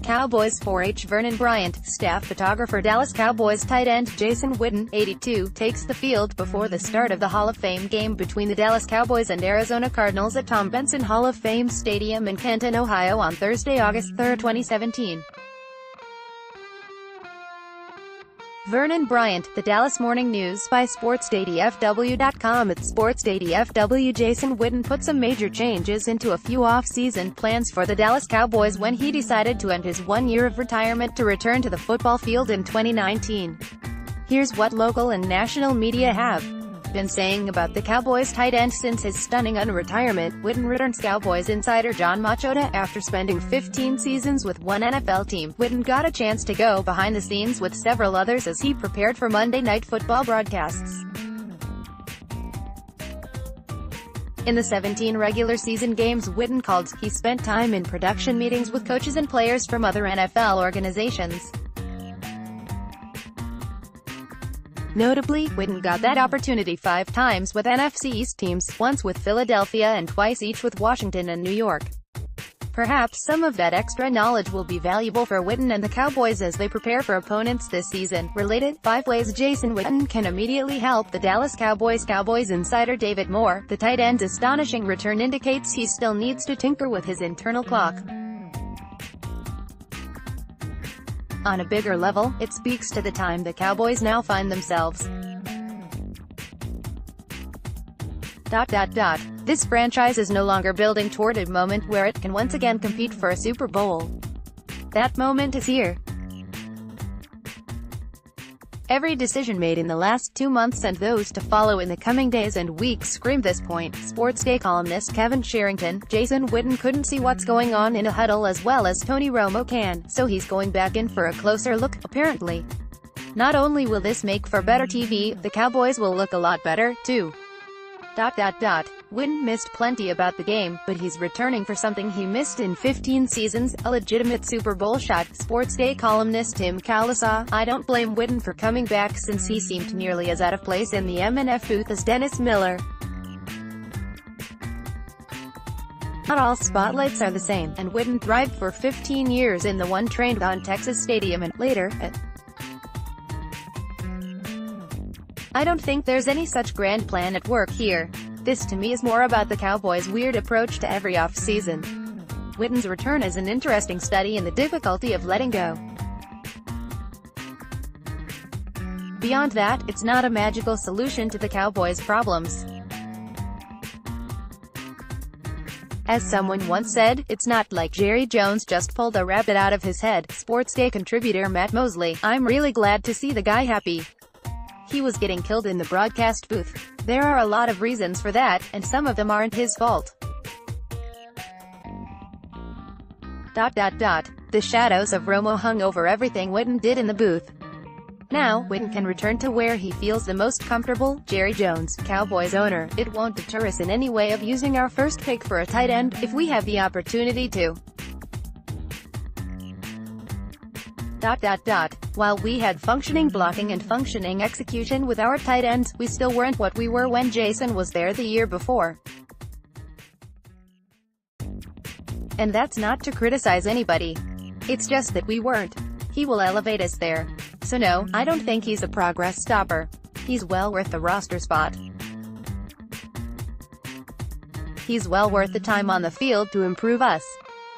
Cowboys 4H Vernon Bryant, staff photographer Dallas Cowboys tight end Jason Witten, 82, takes the field before the start of the Hall of Fame game between the Dallas Cowboys and Arizona Cardinals at Benson Hall of Fame Stadium in Canton, Ohio on Thursday, August 3, 2017. Vernon Bryant, The Dallas Morning News by SportsDayDFW.com. At SportsDayDFW, Jason Witten put some major changes into a few off-season plans for the Dallas Cowboys when he decided to end his 1 year of retirement to return to the football field in 2019. Here's what local and national media have been saying about the Cowboys tight end since his stunning unretirement. Witten returns. Cowboys insider John Machota. After spending 15 seasons with one NFL team, Witten got a chance to go behind the scenes with several others as he prepared for Monday Night Football broadcasts. In the 17 regular season games Witten called, he spent time in production meetings with coaches and players from other NFL organizations. Notably, Witten got that opportunity 5 times with NFC East teams, once with Philadelphia and twice each with Washington and New York. Perhaps some of that extra knowledge will be valuable for Witten and the Cowboys as they prepare for opponents this season. Related, 5 ways Jason Witten can immediately help the Dallas Cowboys. Cowboys insider David Moore, the tight end's astonishing return indicates he still needs to tinker with his internal clock. On a bigger level, it speaks to the time the Cowboys now find themselves. This franchise is no longer building toward a moment where it can once again compete for a Super Bowl. That moment is here. Every decision made in the last 2 months and those to follow in the coming days and weeks scream this point. Sports Day columnist Kevin Sherrington, Jason Witten couldn't see what's going on in a huddle as well as Tony Romo can, so he's going back in for a closer look, apparently. Not only will this make for better TV, the Cowboys will look a lot better, too. Witten missed plenty about the game, but he's returning for something he missed in 15 seasons, a legitimate Super Bowl shot. Sports Day columnist Tim Callisa, I don't blame Witten for coming back since he seemed nearly as out of place in the M&F booth as Dennis Miller. Not all spotlights are the same, and Witten thrived for 15 years in the one trained on Texas Stadium and, later, at I don't think there's any such grand plan at work here. This to me is more about the Cowboys' weird approach to every off-season. Witten's return is an interesting study in the difficulty of letting go. Beyond that, it's not a magical solution to the Cowboys' problems. As someone once said, it's not like Jerry Jones just pulled a rabbit out of his head. Sports Day contributor Matt Mosley, I'm really glad to see the guy happy. He was getting killed in the broadcast booth. There are a lot of reasons for that, and some of them aren't his fault. The shadows of Romo hung over everything Witten did in the booth. Now, Witten can return to where he feels the most comfortable. Jerry Jones, Cowboys owner, it won't deter us in any way of using our first pick for a tight end, if we have the opportunity to. While we had functioning blocking and functioning execution with our tight ends, we still weren't what we were when Jason was there the year before. And that's not to criticize anybody. It's just that we weren't. He will elevate us there. So no, I don't think he's a progress stopper. He's well worth the roster spot. He's well worth the time on the field to improve us.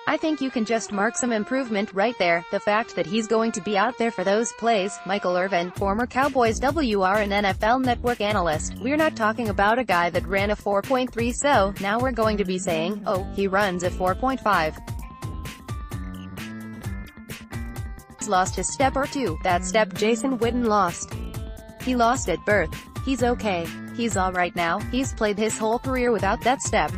I think you can just mark some improvement right there. The fact that he's going to be out there for those plays. Michael Irvin, former Cowboys WR and NFL Network analyst. We're not talking about a guy that ran a 4.3, so now we're going to be saying, oh, he runs a 4.5. He's lost a step or two. That step Jason Witten lost. He lost at birth. He's okay. He's alright now. He's played his whole career without that step.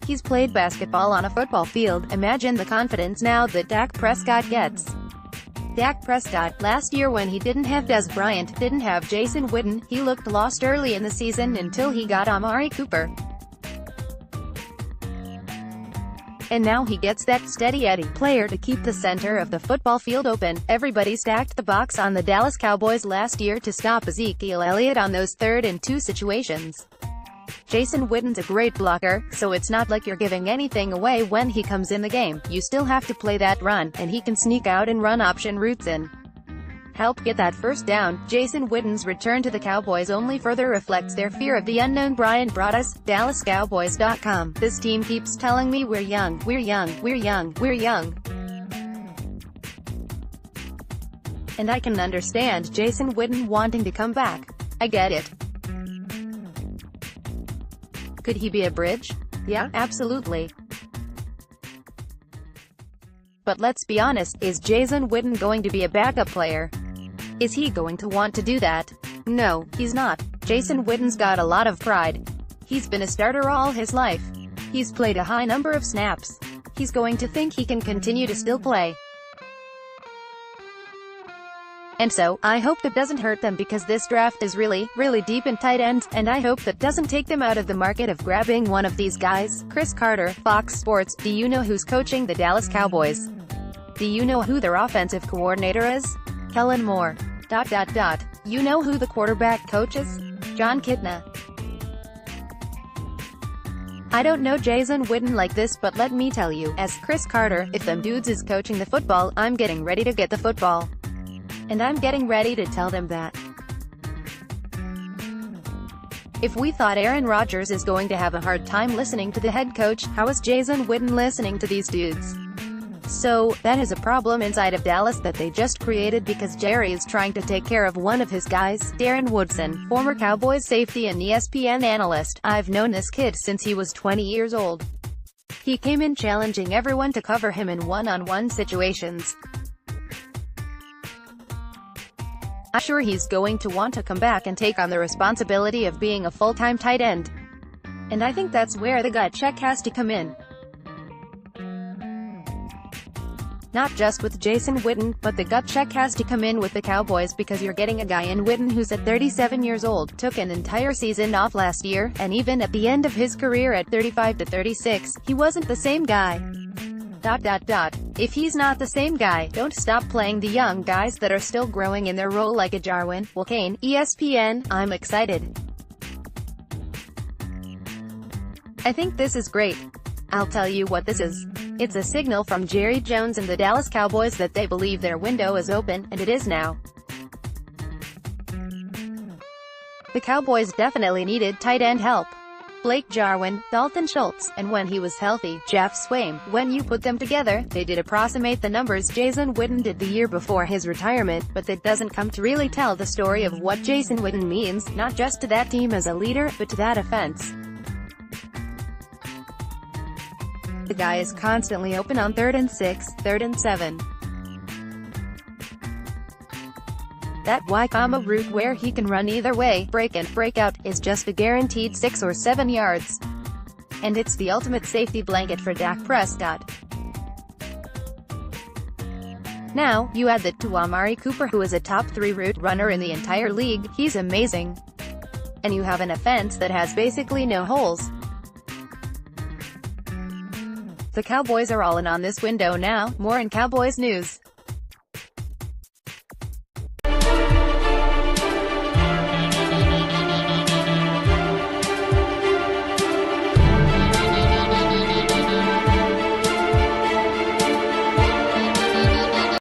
He's played basketball on a football field. Imagine the confidence now that Dak Prescott gets. Dak Prescott, last year when he didn't have Dez Bryant, didn't have Jason Witten, he looked lost early in the season until he got Amari Cooper. And now he gets that steady Eddie player to keep the center of the football field open. Everybody stacked the box on the Dallas Cowboys last year to stop Ezekiel Elliott on those 3rd and 2 situations. Jason Witten's a great blocker, so it's not like you're giving anything away when he comes in the game. You still have to play that run, and he can sneak out and run option routes and help get that first down. Jason Witten's return to the Cowboys only further reflects their fear of the unknown. Bryant brought us, DallasCowboys.com. This team keeps telling me we're young, we're young, we're young, we're young. And I can understand Jason Witten wanting to come back. I get it. Could he be a bridge? Yeah, absolutely. But let's be honest, is Jason Witten going to be a backup player? Is he going to want to do that? No, he's not. Jason Witten's got a lot of pride. He's been a starter all his life. He's played a high number of snaps. He's going to think he can continue to still play. And so, I hope that doesn't hurt them, because this draft is really, really deep in tight ends, and I hope that doesn't take them out of the market of grabbing one of these guys. Chris Carter, Fox Sports. Do you know who's coaching the Dallas Cowboys? Do you know who their offensive coordinator is? Kellen Moore. You know who the quarterback coach is? John Kitna. I don't know Jason Witten like this, but let me tell you, as Chris Carter, if them dudes is coaching the football, I'm getting ready to get the football. And I'm getting ready to tell them that. If we thought Aaron Rodgers is going to have a hard time listening to the head coach, how is Jason Witten listening to these dudes? So, that is a problem inside of Dallas that they just created because Jerry is trying to take care of one of his guys. Darren Woodson, former Cowboys safety and ESPN analyst. I've known this kid since he was 20 years old. He came in challenging everyone to cover him in one-on-one situations. I'm sure he's going to want to come back and take on the responsibility of being a full-time tight end. And I think that's where the gut check has to come in. Not just with Jason Witten, but the gut check has to come in with the Cowboys, because you're getting a guy in Witten who's at 37 years old, took an entire season off last year, and even at the end of his career at 35 to 36, he wasn't the same guy. If he's not the same guy, don't stop playing the young guys that are still growing in their role, like a Jarwin. Well, Kane, ESPN, I'm excited. I think this is great. I'll tell you what this is. It's a signal from Jerry Jones and the Dallas Cowboys that they believe their window is open, and it is now. The Cowboys definitely needed tight end help. Blake Jarwin, Dalton Schultz, and when he was healthy, Jeff Swaim. When you put them together, they did approximate the numbers Jason Witten did the year before his retirement, but that doesn't come to really tell the story of what Jason Witten means, not just to that team as a leader, but to that offense. The guy is constantly open on 3rd and 6, 3rd and 7. That Y, route where he can run either way, break and break out, is just a guaranteed 6 or 7 yards. And it's the ultimate safety blanket for Dak Prescott. Now, you add that to Amari Cooper, who is a top 3 route runner in the entire league. He's amazing. And you have an offense that has basically no holes. The Cowboys are all in on this window now. More in Cowboys news.